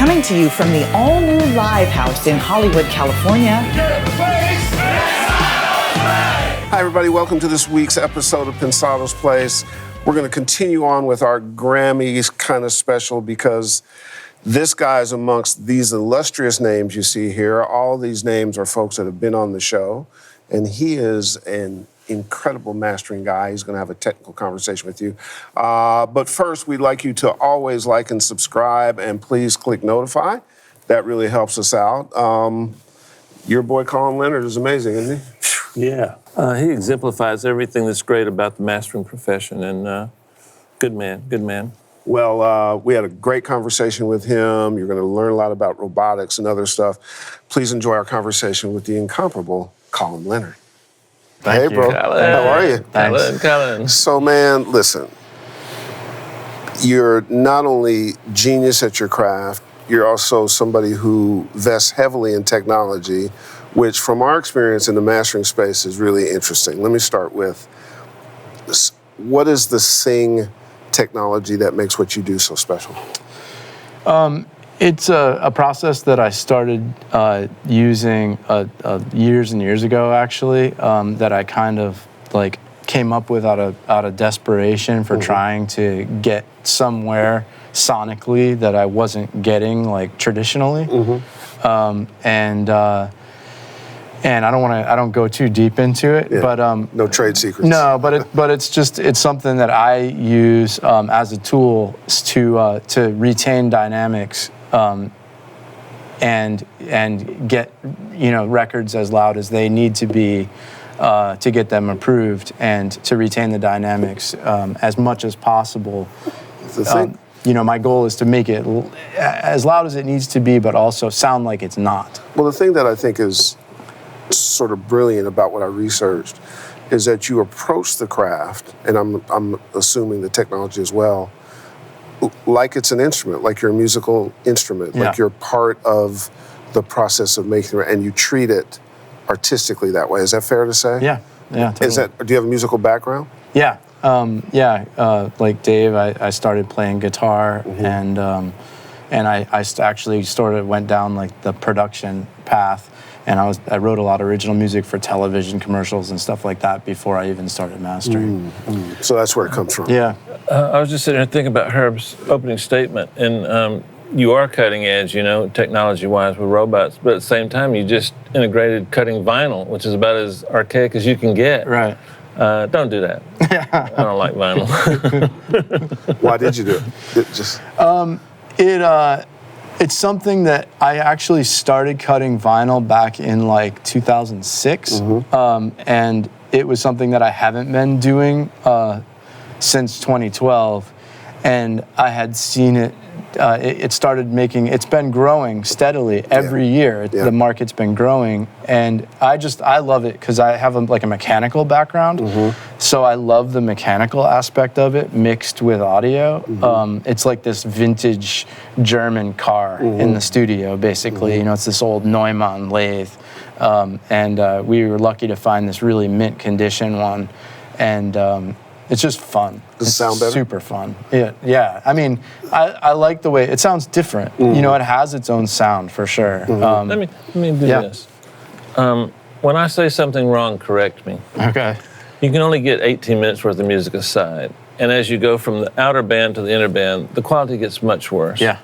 Coming to you from the all-new Live House in Hollywood, California. Hi, everybody. Welcome to this week's episode of Pensado's Place. We're going to continue on with our Grammys kind of special because this guy is amongst these illustrious names you see here. All these names are folks that have been on the show, and he is an incredible mastering guy. He's going to have a technical conversation with you. But first, we'd like you to always like and subscribe, and please click notify. That really helps us out. Your boy Colin Leonard is amazing, isn't he? Yeah. He exemplifies everything that's great about the mastering profession, and good man. Well, we had a great conversation with him. You're going to learn a lot about robotics and other stuff. Please enjoy our conversation with the incomparable Colin Leonard. Thank Hey, bro. Colin. How are you? Thanks. Colin. So, man, listen. You're not only genius at your craft, you're also somebody who vests heavily in technology, which from our experience in the mastering space is really interesting. Let me start with, what is the Sing technology that makes what you do so special? It's a process that I started using years and years ago, actually, that I kind of like came up with out of desperation for trying to get somewhere sonically that I wasn't getting like traditionally. And I don't go too deep into it, but no trade secrets. No, but it's something that I use as a tool to retain dynamics and get records as loud as they need to be to get them approved and to retain the dynamics as much as possible. The thing. My goal is to make it as loud as it needs to be, but also sound like it's not. Well, the thing that I think is sort of brilliant about what I researched is that you approach the craft, and I'm assuming the technology as well, like it's an instrument, like you're a musical instrument, like you're part of the process of making it, and you treat it artistically that way. Is that fair to say? Yeah, totally. Do you have a musical background? Yeah. Like Dave, I started playing guitar, and I actually went down like the production path, and I wrote a lot of original music for television commercials and stuff like that before I even started mastering. So that's where it comes from. Yeah. I was just sitting here thinking about Herb's opening statement, and you are cutting edge, technology-wise with robots, but at the same time, you just integrated cutting vinyl, which is about as archaic as you can get. Right. Don't do that. I don't like vinyl. Why did you do it? It's something that I actually started cutting vinyl back in like 2006, and it was something that I haven't been doing since 2012, and I had seen it. It's been growing steadily every year. The market's been growing, and I love it because I have a mechanical background, so I love the mechanical aspect of it mixed with audio. It's like this vintage German car in the studio, basically. It's this old Neumann lathe, and we were lucky to find this really mint condition one, and it's just fun. Does it sound better? Super fun. Yeah. I mean, I like the way it sounds different. It has its own sound for sure. Let me do this. When I say something wrong, correct me. Okay. You can only get 18 minutes worth of music aside, and as you go from the outer band to the inner band, the quality gets much worse. Yeah.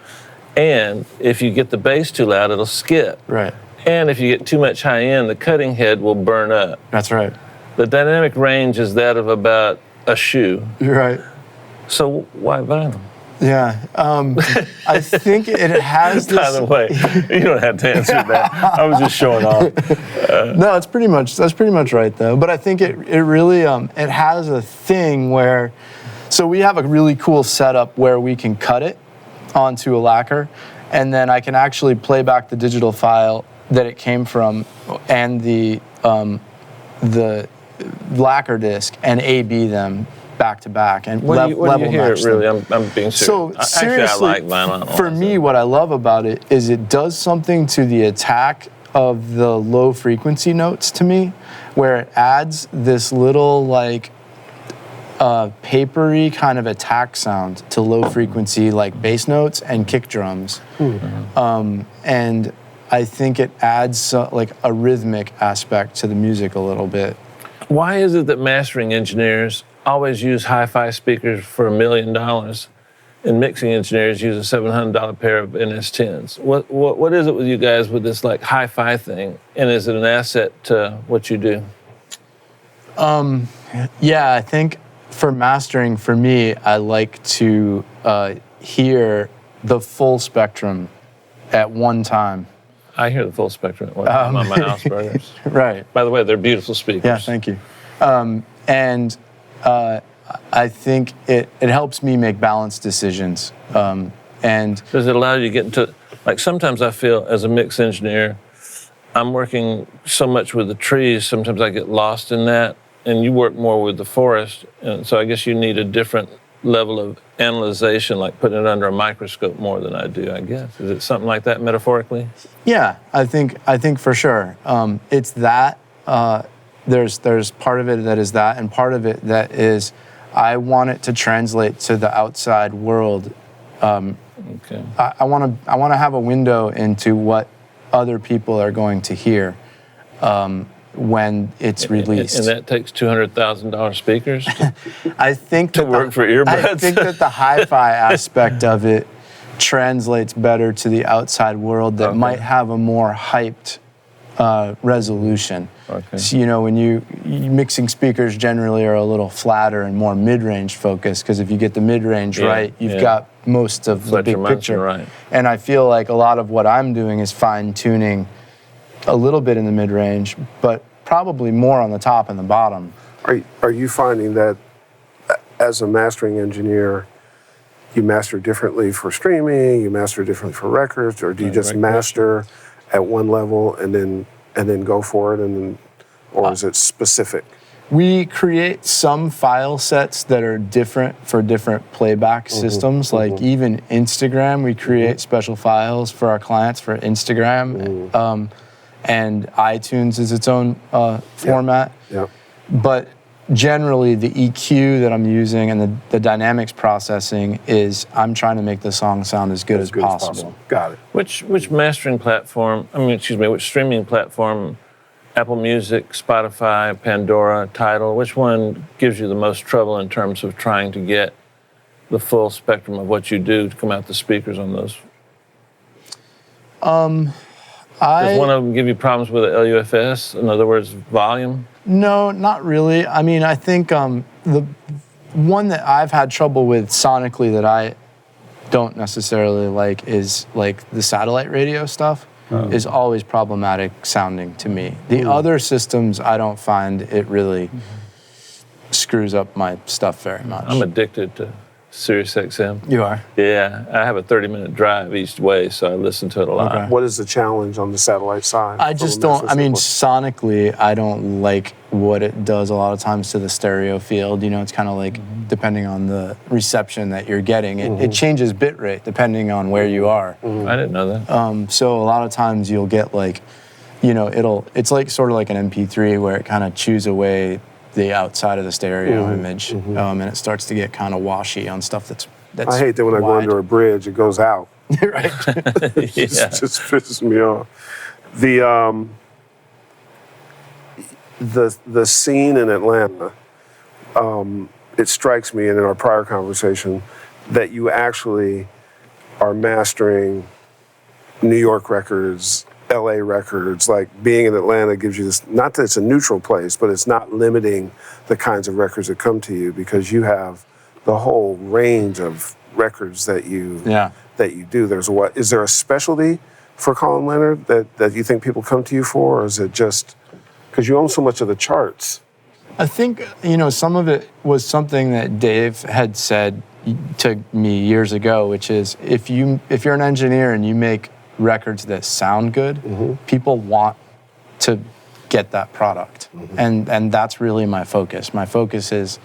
And if you get the bass too loud, it'll skip. Right. And if you get too much high end, the cutting head will burn up. That's right. The dynamic range is that of about a shoe. You're right. So why vinyl? Yeah. I think it has this. By the way, you don't have to answer that. I was just showing off. No, that's pretty much right though. But I think it really it has a thing where, so we have a really cool setup where we can cut it onto a lacquer, and then I can actually play back the digital file that it came from and the lacquer disc and A/B them back to back and when you hear it, really, them. I'm being serious. So seriously, actually, I like vinyl. For me, what I love about it is it does something to the attack of the low frequency notes to me, where it adds this little papery kind of attack sound to low frequency like bass notes and kick drums. And I think it adds like a rhythmic aspect to the music a little bit. Why is it that mastering engineers always use hi-fi speakers for $1 million and mixing engineers use a $700 pair of NS10s? What is it with you guys with this like hi-fi thing? And is it an asset to what you do? Yeah, I think for mastering, for me, I like to hear the full spectrum at one time. I hear the full spectrum at one time on my house burgers. Right. By the way, they're beautiful speakers. Yeah, thank you. And I think it helps me make balanced decisions. And does it allow you to get into, like sometimes I feel as a mix engineer, I'm working so much with the trees, sometimes I get lost in that, and you work more with the forest, and so I guess you need a different level of analyzation, like putting it under a microscope more than I do, I guess. Is it something like that metaphorically? Yeah, I think for sure. It's that. There's part of it that is that, and part of it that is I want it to translate to the outside world. Okay. I want to have a window into what other people are going to hear when it's released. And that takes $200,000 speakers I think to work for earbuds. I think that the hi-fi aspect of it translates better to the outside world that might have a more hyped resolution. Okay. So, you know, when you mixing speakers generally are a little flatter and more mid-range focused, because if you get the mid-range right, you've got most of the big picture. Right. And I feel like a lot of what I'm doing is fine-tuning a little bit in the mid-range, but probably more on the top and the bottom. Are you finding that as a mastering engineer, you master differently for streaming, you master differently for records, or do you just master at one level and then go for it, or is it specific? We create some file sets that are different for different playback systems. Like even Instagram, we create special files for our clients for Instagram. And iTunes is its own format. Yeah. But generally, the EQ that I'm using and the dynamics processing is I'm trying to make the song sound as good as possible. Got it. Which mastering platform, which streaming platform, Apple Music, Spotify, Pandora, Tidal, which one gives you the most trouble in terms of trying to get the full spectrum of what you do to come out the speakers on those? Does one of them give you problems with the LUFS? In other words, volume? No, not really. I mean, I think the one that I've had trouble with sonically that I don't necessarily like is like the satellite radio stuff is always problematic sounding to me. The other systems, I don't find it really screws up my stuff very much. I'm addicted to Sirius XM. You are? Yeah, I have a 30-minute drive each way, so I listen to it a lot. Okay. What is the challenge on the satellite side? I just don't, I mean, sonically, I don't like what it does a lot of times to the stereo field. You know, it's kind of like, depending on the reception that you're getting, it changes bit rate depending on where you are. I didn't know that. So a lot of times you'll get like, you know, it's like sort of like an MP3 where it kind of chews away the outside of the stereo image, and it starts to get kind of washy on stuff that's I hate that when I go under a bridge, it goes out. Right. It just pisses me off. The scene in Atlanta, it strikes me, and in our prior conversation, that you actually are mastering New York records, LA records. Like being in Atlanta gives you this, not that it's a neutral place, but it's not limiting the kinds of records that come to you because you have the whole range of records that you do. Is there a specialty for Colin Leonard that you think people come to you for, or is it just because you own so much of the charts? I think, you know, some of it was something that Dave had said to me years ago, which is if you're an engineer and you make records that sound good, people want to get that product. And that's really my focus. My focus is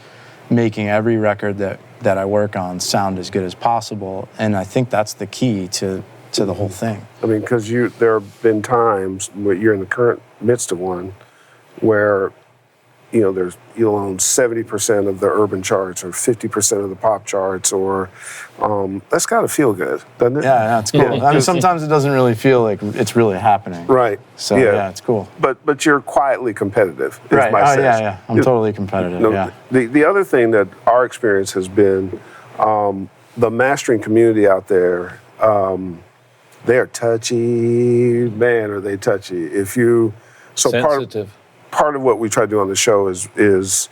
making every record that I work on sound as good as possible. And I think that's the key to the whole thing. I mean, because there have been times where you're in the current midst of one where you'll own 70% of the urban charts or 50% of the pop charts, or that's got to feel good, doesn't it? Yeah, it's cool. I mean, sometimes it doesn't really feel like it's really happening. Right. So yeah, it's cool. But you're quietly competitive. Is Right. My sense. Yeah. I'm totally competitive. Yeah. The other thing that our experience has been, the mastering community out there, they are touchy. Man, are they touchy? Sensitive. Part of what we try to do on the show is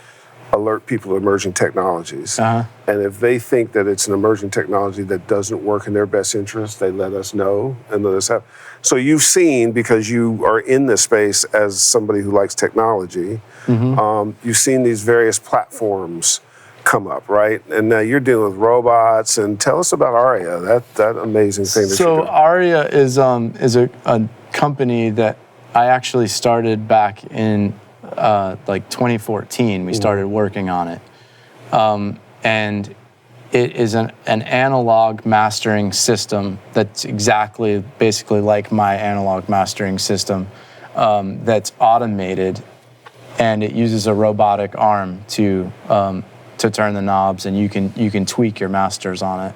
alert people to emerging technologies. Uh-huh. And if they think that it's an emerging technology that doesn't work in their best interest, they let us know and let us have. So you've seen, because you are in this space as somebody who likes technology, you've seen these various platforms come up, right? And now you're dealing with robots. And tell us about Aria, that amazing thing that you're doing. So Aria is a company that I actually started back in 2014. We started working on it. And it is an analog mastering system that's basically like my analog mastering system, that's automated, and it uses a robotic arm to turn the knobs, and you can tweak your masters on it.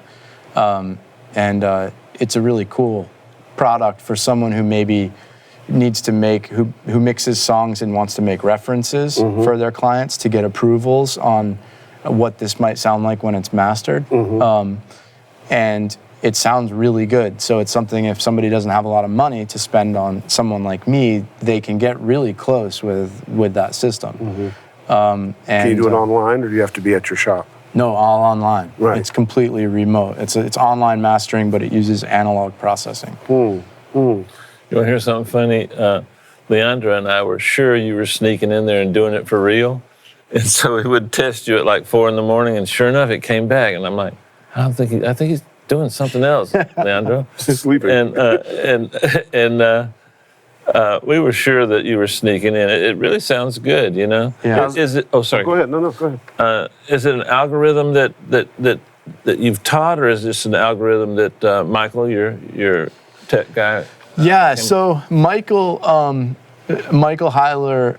It's a really cool product for someone who maybe needs to who mixes songs and wants to make references for their clients to get approvals on what this might sound like when it's mastered. And it sounds really good. So it's something, if somebody doesn't have a lot of money to spend on someone like me, they can get really close with that system. Can you do it online, or do you have to be at your shop? No, all online. Right. It's completely remote. It's online mastering, but it uses analog processing. You want to hear something funny? Leandra and I were sure you were sneaking in there and doing it for real. And so we would test you at like 4 a.m, and sure enough, it came back. And I'm like, I think he's doing something else, Leandro. Sleeping. And we were sure that you were sneaking in. It really sounds good, you know? Yeah. Is it? Oh, sorry. Go ahead. No, go ahead. Is it an algorithm that you've taught, or is this an algorithm that Michael, your tech guy? Yeah, so Michael Heiler,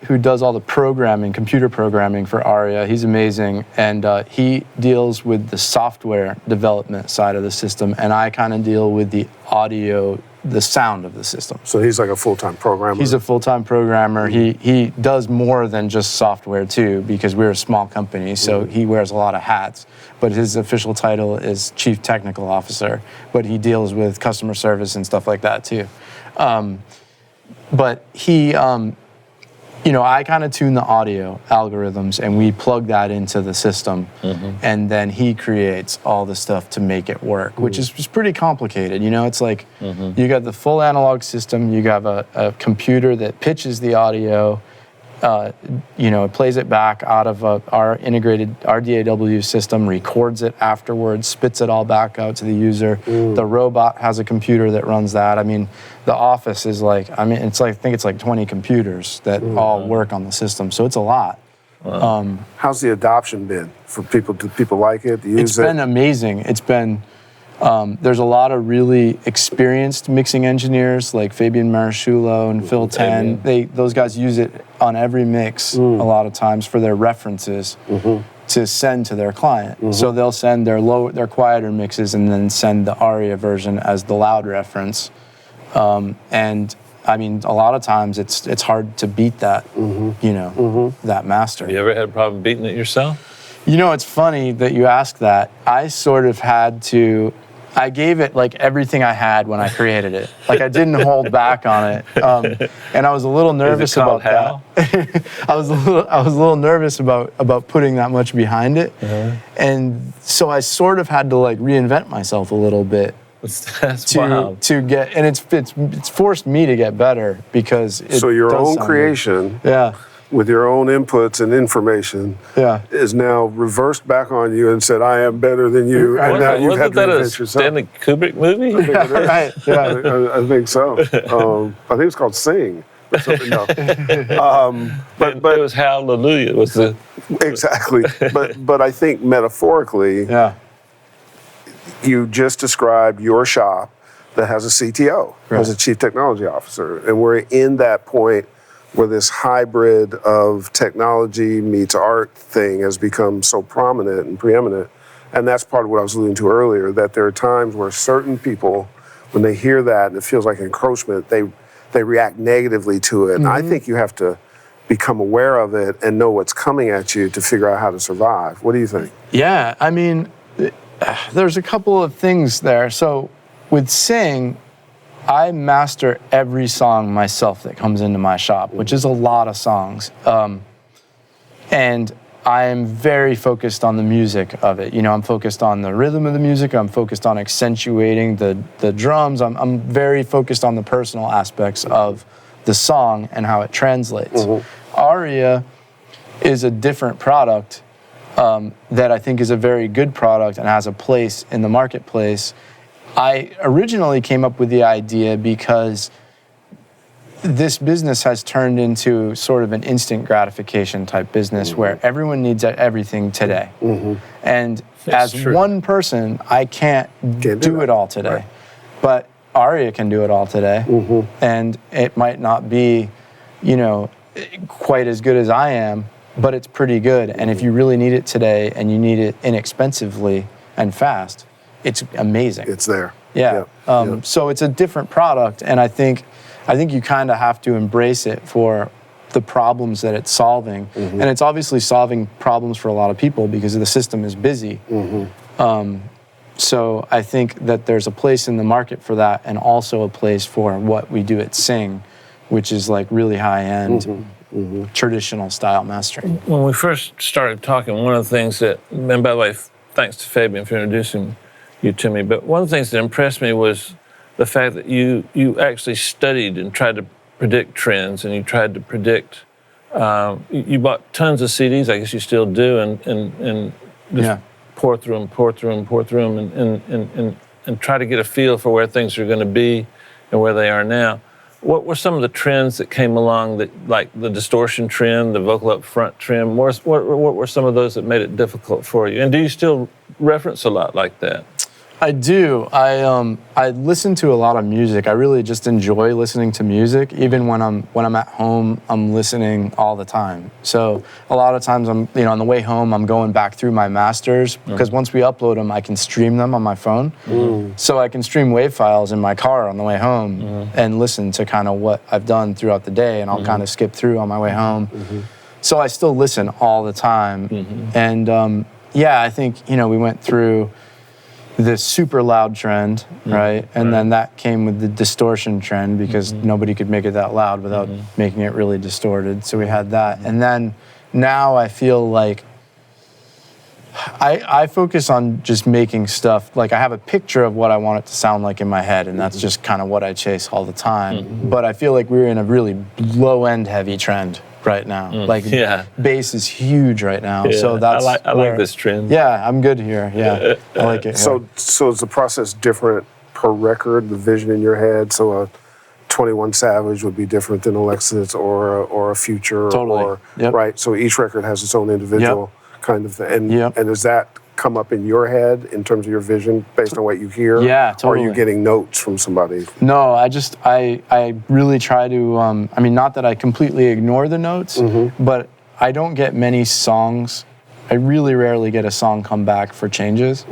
who does all the programming, computer programming for Aria, he's amazing, and he deals with the software development side of the system, and I kind of deal with the audio, the sound of the system. So he's like a full-time programmer. He's a full-time programmer. He does more than just software too, because we're a small company, so he wears a lot of hats. But his official title is Chief Technical Officer, but he deals with customer service and stuff like that too. But he, I kind of tune the audio algorithms, and we plug that into the system, and then he creates all the stuff to make it work, which is pretty complicated. It's like you got the full analog system, you have a computer that pitches the audio, it plays it back out of our integrated DAW system, records it afterwards, spits it all back out to the user. The robot has a computer that runs that. I mean, the office is I think it's like 20 computers that all work on the system. So it's a lot. Wow. How's the adoption been for people? Do people like it? It's been amazing. It's been, there's a lot of really experienced mixing engineers like Fabian Marasciulo and Phil Tan. Those guys use it on every mix a lot of times for their references to send to their client. So they'll send their quieter mixes and then send the Aria version as the loud reference. And I mean, a lot of times it's hard to beat that, that master. Have you ever had a problem beating it yourself? It's funny that you ask that. I sort of I gave it like everything I had when I created it. Like I didn't hold back on it, and I was a little nervous about that. I was a little nervous about putting that much behind it, and so I sort of had to like reinvent myself a little bit. That's wild. To get, and it's forced me to get better because so your own creation. Yeah. With your own inputs and information, is now reversed back on you and said, "I am better than you." And now you've had to reinvent yourself. Stanley Kubrick movie? Right. Yeah. I think so. I think it's called Sing. Or something. No. But it was Hallelujah. Was the exactly. But I think metaphorically, you just described your shop that has a CTO, has a Chief Technology Officer, and we're in that point where this hybrid of technology meets art thing has become so prominent and preeminent. And that's part of what I was alluding to earlier, that there are times where certain people, when they hear that and it feels like encroachment, they react negatively to it. And I think you have to become aware of it and know what's coming at you to figure out how to survive. What do you think? Yeah, I mean, there's a couple of things there. So with Sing, I master every song myself that comes into my shop, which is a lot of songs. And I am very focused on the music of it. You know, I'm focused on the rhythm of the music. I'm focused on accentuating the drums. I'm very focused on the personal aspects of the song and how it translates. Aria is a different product that I think is a very good product and has a place in the marketplace. I originally came up with the idea because this business has turned into sort of an instant gratification type business where everyone needs everything today. And That's as true. one person, I can't do it all today. Right. But Aria can do it all today. And it might not be, you know, quite as good as I am, but it's pretty good. And if you really need it today and you need it inexpensively and fast, it's amazing. It's there. Yeah. So it's a different product, and I think you kind of have to embrace it for the problems that it's solving. And it's obviously solving problems for a lot of people because the system is busy. So I think that there's a place in the market for that, and also a place for what we do at Sing, which is like really high-end, traditional style mastering. When we first started talking, one of the things that, and by the way, thanks to Fabian for introducing you to me, but one of the things that impressed me was the fact that you actually studied and tried to predict trends, and you tried to predict, you bought tons of CDs, I guess you still do, and just pour through them, and try to get a feel for where things are going to be and where they are now. What were some of the trends that came along, that, like the distortion trend, the vocal up front trend? What were some of those that made it difficult for you? And do you still reference a lot like that? I do. I listen to a lot of music. I really just enjoy listening to music. Even when I'm at home, I'm listening all the time. So a lot of times on the way home, I'm going back through my masters, because once we upload them, I can stream them on my phone. So I can stream WAV files in my car on the way home and listen to kind of what I've done throughout the day, and I'll kind of skip through on my way home. So I still listen all the time. And I think we went through this super loud trend, right? And then that came with the distortion trend, because nobody could make it that loud without making it really distorted. So we had that. And then now I feel like I focus on just making stuff, like I have a picture of what I want it to sound like in my head, and that's just kind of what I chase all the time. But I feel like we're in a really low-end heavy trend right now. Like bass is huge right now. So that's I like this trend. Yeah, I'm good here. Yeah, I like it. So is the process different per record, the vision in your head? So a 21 Savage would be different than Alexis or a Future. Totally. Right? So each record has its own individual kind of thing. And does that come up in your head in terms of your vision based on what you hear? Yeah, totally. Or are you getting notes from somebody? No, I really try to, not that I completely ignore the notes, but I don't get many songs. I really rarely get a song come back for changes.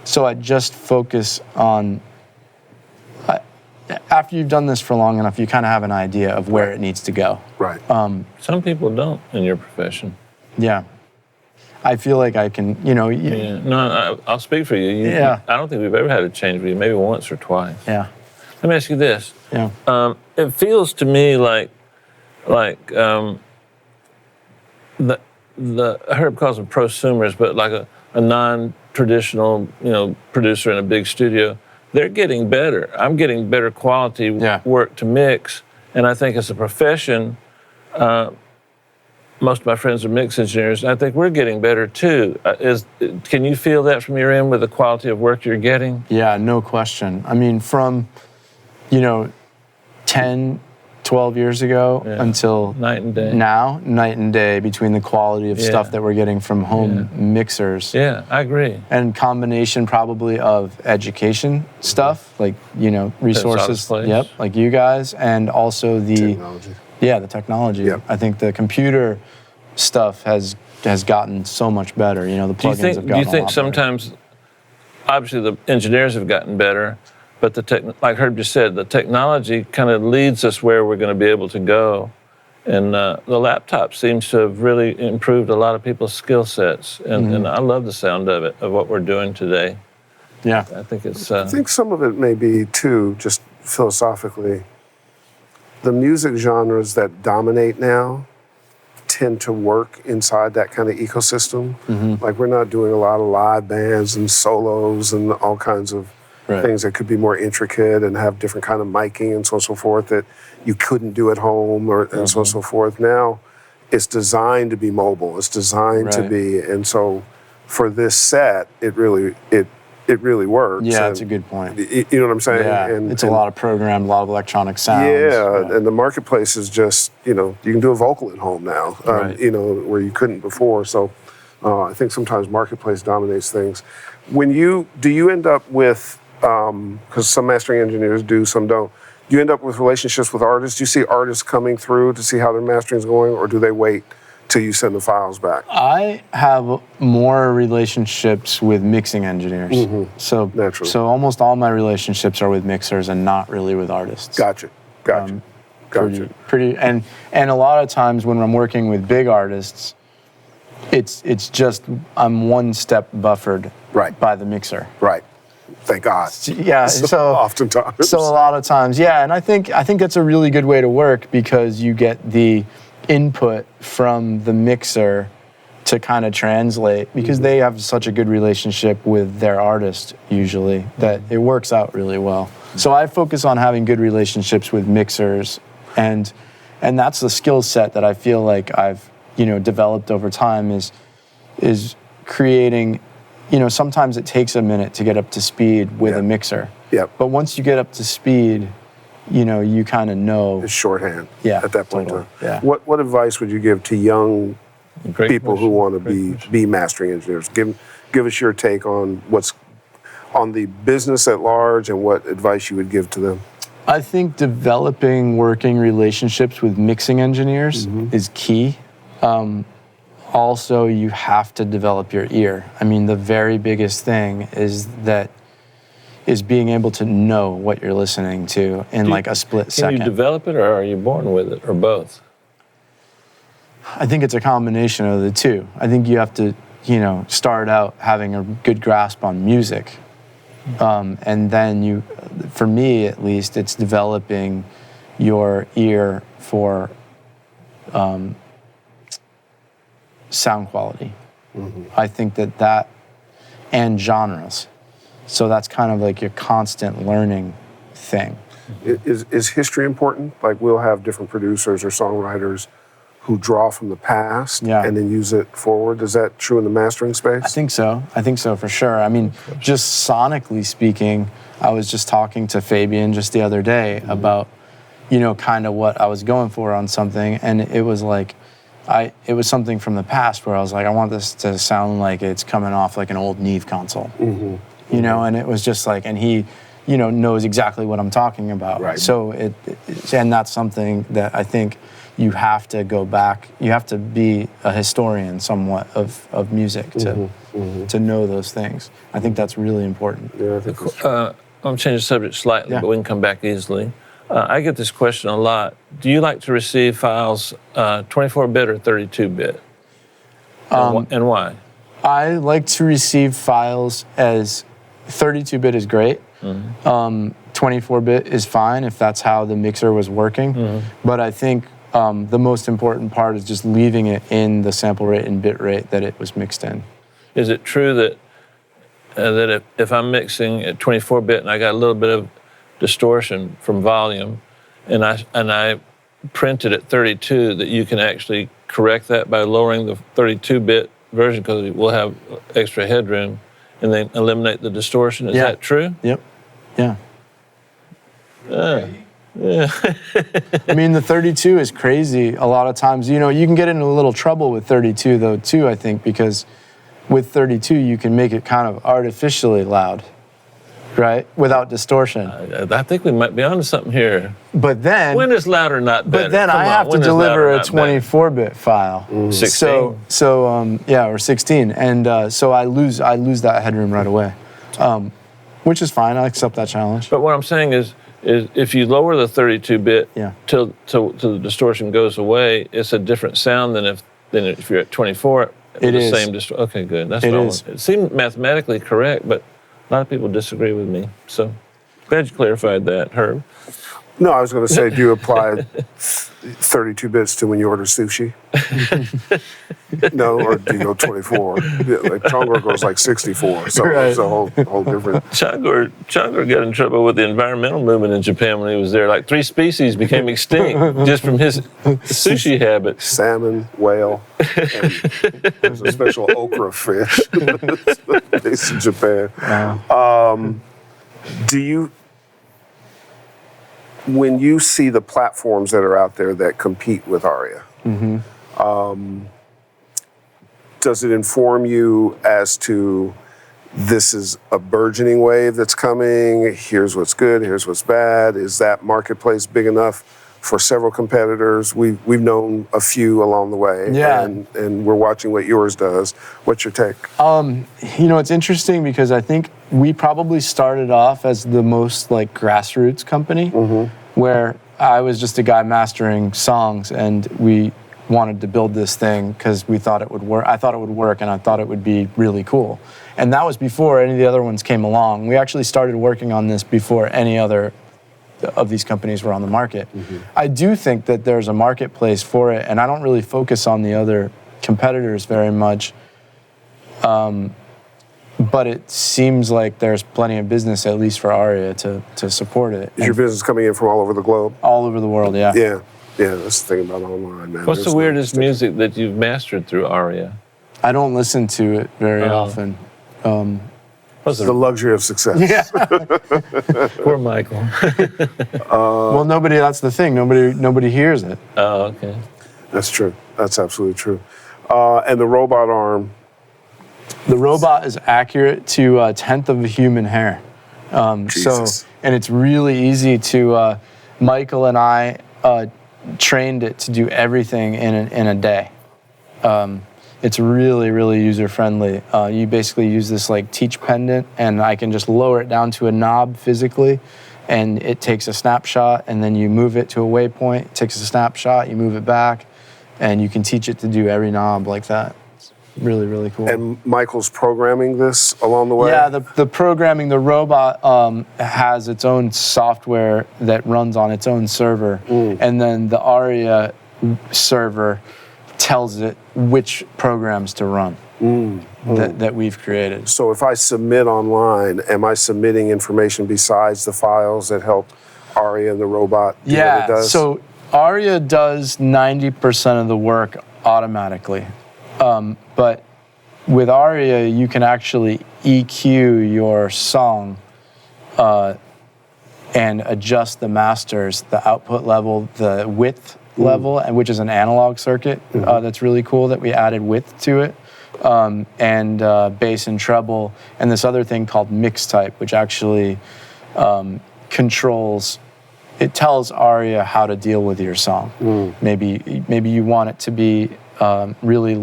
So I just focus on, after you've done this for long enough, you kind of have an idea of where it needs to go. Right. Some people don't in your profession. Yeah. I feel like I can, No, I'll speak for you. I don't think we've ever had a change with you, maybe once or twice. Yeah. Let me ask you this. Yeah. It feels to me like the Herb calls them prosumers, but like a non-traditional, producer in a big studio, they're getting better. I'm getting better quality work to mix, and I think as a profession, most of my friends are mix engineers, and I think we're getting better too. Can you feel that from your end with the quality of work you're getting? Yeah, no question. I mean, from, 10, 12 years ago until night and day. Now, night and day between the quality of stuff that we're getting from home mixers. Yeah, I agree. And combination probably of education stuff, like, resources. Like you guys, and also the... Technology. Yeah, the technology. Yeah. I think the computer stuff has gotten so much better. You know, the plugins have gotten Do you think a lot better. sometimes, obviously the engineers have gotten better, but like Herb just said, the technology kind of leads us where we're going to be able to go. And the laptop seems to have really improved a lot of people's skill sets. And I love the sound of it, of what we're doing today. Yeah. I think it's... I think some of it may be, too, just philosophically, the music genres that dominate now tend to work inside that kind of ecosystem. Like, we're not doing a lot of live bands and solos and all kinds of things that could be more intricate and have different kind of miking and so on and so forth that you couldn't do at home and so on and so forth. Now, it's designed to be mobile. It's designed to be, and so for this set, it really works. Yeah, and that's a good point. You know what I'm saying? Yeah, it's a lot of programmed, a lot of electronic sounds. Yeah, and the marketplace is just, you can do a vocal at home now, where you couldn't before. So I think sometimes marketplace dominates things. Do you end up with, because some mastering engineers do, some don't, do you end up with relationships with artists? Do you see artists coming through to see how their mastering's going, or do they wait till you send the files back? I have more relationships with mixing engineers. So Naturally. So almost all my relationships are with mixers and not really with artists. Gotcha. Pretty, and a lot of times when I'm working with big artists, it's just I'm one step buffered by the mixer. Right. Thank God. Yeah. So oftentimes. So a lot of times, yeah, and I think that's a really good way to work because you get the input from the mixer to kind of translate because they have such a good relationship with their artist usually that it works out really well. So I focus on having good relationships with mixers and that's the skill set that I feel like I've developed over time is creating. Sometimes it takes a minute to get up to speed with a mixer. Yeah. But once you get up to speed, you kind of know. It's shorthand. Yeah. At that point totally. in time. Yeah. What advice would you give to young people who want to be mastering engineers? Give us your take on what's on the business at large and what advice you would give to them. I think developing working relationships with mixing engineers is key. Also, you have to develop your ear. I mean, the very biggest thing is being able to know what you're listening to in like a split second. Can you develop it or are you born with it or both? I think it's a combination of the two. I think you have to, start out having a good grasp on music. And then for me at least, it's developing your ear for sound quality. I think that and genres. So that's kind of like your constant learning thing. Is history important? Like we'll have different producers or songwriters who draw from the past and then use it forward. Is that true in the mastering space? I think so for sure. I mean, just sonically speaking, I was just talking to Fabian just the other day about, kind of what I was going for on something. And it was like, it was something from the past where I was like, I want this to sound like it's coming off like an old Neve console, and it was just like, and he, knows exactly what I'm talking about. Right. So and that's something that I think you have to go back. You have to be a historian somewhat of music to know those things. I think that's really important. Yeah, I think that's true. I'm going to change the subject slightly, but we can come back easily. I get this question a lot. Do you like to receive files 24-bit or 32-bit? And why? I like to receive files as 32-bit is great. 24-bit is fine if that's how the mixer was working. But I think the most important part is just leaving it in the sample rate and bit rate that it was mixed in. Is it true that if I'm mixing at 24-bit and I got a little bit of distortion from volume, and I print it at 32, that you can actually correct that by lowering the 32-bit version because we'll have extra headroom, and then eliminate the distortion? Is that true? Yep. Yeah. Yeah. I mean, the 32 is crazy a lot of times. You can get into a little trouble with 32 though too, I think, because with 32 you can make it kind of artificially loud. right? Without distortion. I think we might be onto something here. But then, When is louder not better? but then Come I on, have to when is deliver louder a not better? 24-bit file. 16. Or 16, and so I lose that headroom right away, which is fine. I accept that challenge. But what I'm saying is if you lower the 32-bit Yeah. till the distortion goes away, it's a different sound than if you're at 24. It the is. Same okay, good. That's It what I is. want. It seemed mathematically correct, but a lot of people disagree with me. So glad you clarified that, Herb. No, I was going to say, do you apply 32 bits to when you order sushi? No, or do you go 24? Yeah, like Chongor goes like 64, so it's a whole different. Chongor got in trouble with the environmental movement in Japan when he was there. Like 3 species became extinct just from his sushi habits. Salmon, whale, and there's a special okra fish based in Japan. Do you, when you see the platforms that are out there that compete with Aria, does it inform you as to this is a burgeoning wave that's coming, here's what's good, here's what's bad? Is that marketplace big enough for several competitors? We've known a few along the way, and we're watching what yours does. What's your take? It's interesting because I think we probably started off as the most like grassroots company, where I was just a guy mastering songs, and we wanted to build this thing because we thought it would work. I thought it would work, and I thought it would be really cool. And that was before any of the other ones came along. We actually started working on this before any other of these companies were on the market. I do think that there's a marketplace for it, and I don't really focus on the other competitors very much. But it seems like there's plenty of business, at least for Aria, to support it. Is your business coming in from all over the globe? All over the world, yeah. Yeah, that's the thing about online, man. What's the weirdest music that you've mastered through Aria? I don't listen to it very often. What's The luxury of success. Poor Michael. Well, that's the thing. Nobody hears it. Oh, okay. That's true. That's absolutely true. And the robot arm. The robot is accurate to a tenth of a human hair. And it's really easy to, Michael and I trained it to do everything in a day. It's really, really user-friendly. You basically use this like teach pendant, and I can just lower it down to a knob physically, and it takes a snapshot, and then you move it to a waypoint, it takes a snapshot, you move it back, and you can teach it to do every knob like that. It's really, really cool. And Michael's programming this along the way? Yeah, the programming, the robot has its own software that runs on its own server, and then the Aria server tells it which programs to run that we've created. So if I submit online, am I submitting information besides the files that help Aria and the robot do what it does? So Aria does 90% of the work automatically. But with Aria, you can actually EQ your song and adjust the masters, the output level, the width level, and which is an analog circuit that's really cool that we added width to it, and bass and treble, and this other thing called mix type, which actually controls. It tells Aria how to deal with your song. Maybe you want it to be really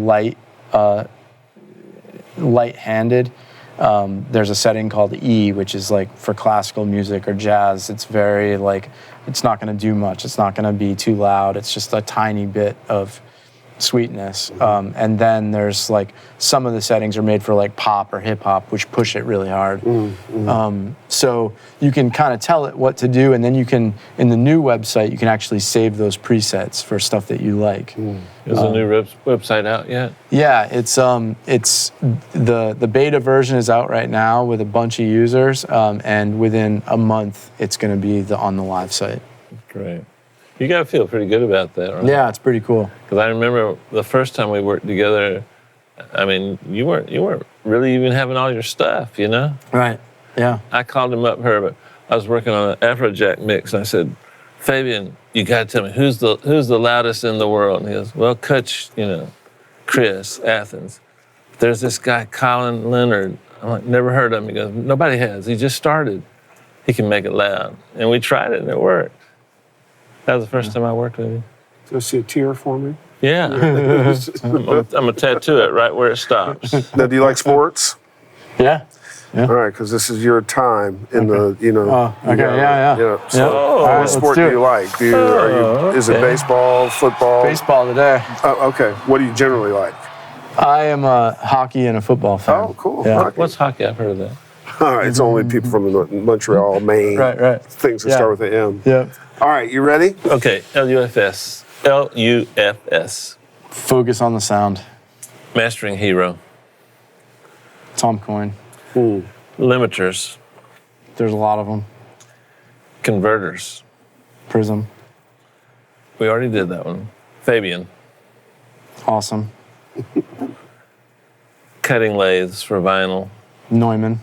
light-handed. There's a setting called E, which is like for classical music or jazz. It's very like, it's not going to do much. It's not going to be too loud. It's just a tiny bit of sweetness. And then there's like, some of the settings are made for like pop or hip hop, which push it really hard. So you can kind of tell it what to do, and then you can, in the new website, you can actually save those presets for stuff that you like. Is the new website out yet? Yeah, it's the beta version is out right now with a bunch of users, and within a month, it's going to be on the live site. Great. You got to feel pretty good about that, right? Yeah, it's pretty cool. Because I remember the first time we worked together, I mean, you weren't really even having all your stuff, you know? Right. Yeah. I called him up, Herbert. I was working on an Afrojack mix, and I said, Fabian, you got to tell me, who's the loudest in the world? And he goes, well, Kutch, Chris, Athens. There's this guy, Colin Leonard, I'm like, never heard of him. He goes, nobody has. He just started. He can make it loud. And we tried it and it worked. That was the first time I worked with him. Do you see a tear for me? Yeah. I'm gonna tattoo it right where it stops. Now, do you like sports? Yeah. All right, because this is your time in the, Okay, yeah. So, All what right, let's sport do do it. you like? Is it okay. baseball, football? Baseball today. Okay. What do you generally like? I am a hockey and a football fan. Oh, cool. Yeah. Hockey. What's hockey? I've heard of that. All right, it's only people from Montreal, Maine. Right. Things that Yeah. start with an M. Yep. All right, you ready? Okay, LUFS. LUFS. Focus on the sound. Mastering hero. Tom Coyne. Limiters. There's a lot of them. Converters. Prism. We already did that one. Fabian. Awesome. Cutting lathes for vinyl. Neumann.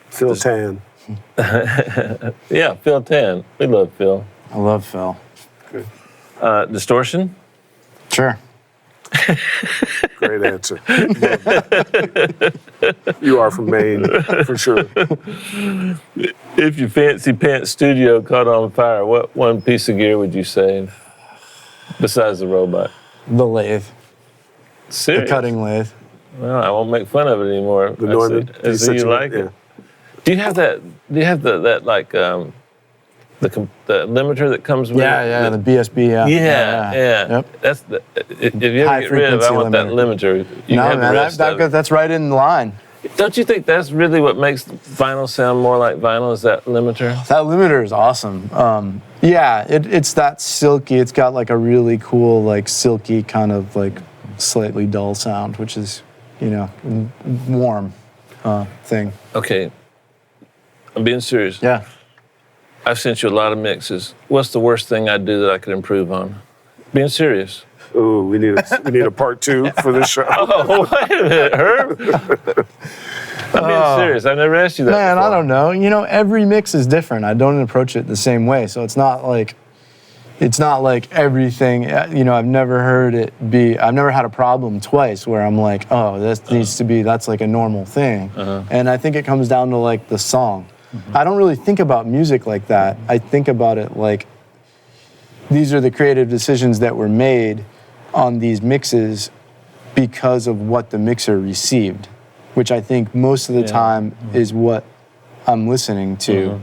Phil Tan. Yeah, Phil Tan. We love Phil. I love Phil. Distortion. Sure. Great answer. You are from Maine, for sure. If your fancy pants studio caught on fire, what one piece of gear would you save besides the robot? The lathe. Serious? The cutting lathe. Well, I won't make fun of it anymore. The Neumann. As you like it. Do you have that? Do you have that like the limiter that comes with? Yeah, the BSB. Yeah. Yeah. Yep. That's the. If you High ever get rid of, it, I frequency want that limiter. You No, can have man, the rest of it. that's right in line. Don't you think that's really what makes vinyl sound more like vinyl? Is that limiter? That limiter is awesome. Yeah, it's that silky. It's got like a really cool, like silky kind of like slightly dull sound, which is, warm thing. Okay. I'm being serious. Yeah. I've sent you a lot of mixes. What's the worst thing I'd do that I could improve on? Being serious. Ooh, we need a part 2 for this show. Oh, wait a minute, Herb. I'm being serious. I've never asked you that Man, before. I don't know. Every mix is different. I don't approach it the same way. So it's not like everything, I've never had a problem twice where I'm like, oh, this needs to be, that's like a normal thing. And I think it comes down to like the song. I don't really think about music like that. I think about it like, these are the creative decisions that were made on these mixes because of what the mixer received, which I think most of the time is what I'm listening to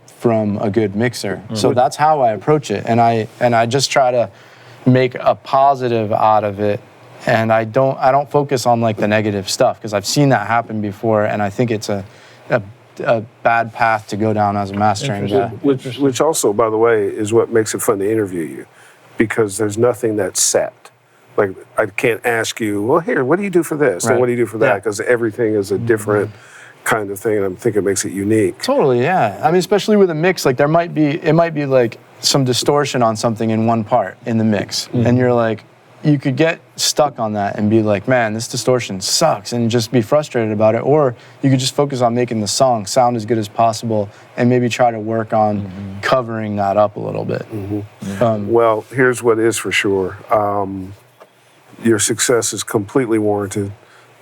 from a good mixer. So that's how I approach it, and I just try to make a positive out of it, and I don't focus on like the negative stuff because I've seen that happen before, and I think it's a bad path to go down as a mastering guy. Which also, by the way, is what makes it fun to interview you, because there's nothing that's set. Like, I can't ask you, well, here, what do you do for this? Right. And what do you do for that? Because everything is a different kind of thing, and I think it makes it unique. Totally, yeah. I mean, especially with a mix, like it might be like some distortion on something in one part in the mix, and you're like, you could get stuck on that and be like, man, this distortion sucks, and just be frustrated about it. Or you could just focus on making the song sound as good as possible and maybe try to work on covering that up a little bit. Well, here's what is for sure. Your success is completely warranted.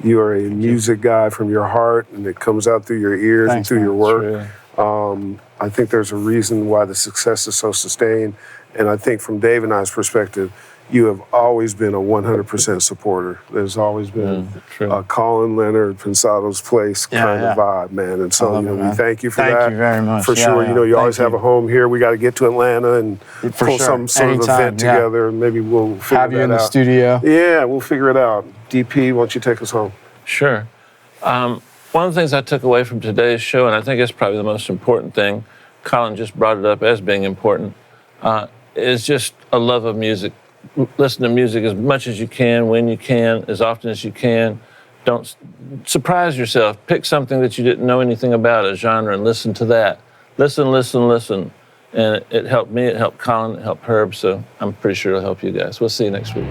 You are a music guy from your heart, and it comes out through your ears and through your work. I think there's a reason why the success is so sustained. And I think from Dave and I's perspective, you have always been a 100% supporter. There's always been a Colin Leonard, Pensado's Place kind of vibe, man. And so, we thank you for that. Thank you very much. For sure. You always have a home here. We got to get to Atlanta and pull some sort of event together, and maybe we'll figure that out. Have you in the studio. Yeah, we'll figure it out. DP, why don't you take us home? Sure. One of the things I took away from today's show, and I think it's probably the most important thing, Colin just brought it up as being important, is just a love of music. Listen to music as much as you can, when you can, as often as you can. Don't surprise yourself. Pick something that you didn't know anything about, a genre, and listen to that. Listen. And it helped me, it helped Colin, it helped Herb, so I'm pretty sure it'll help you guys. We'll see you next week.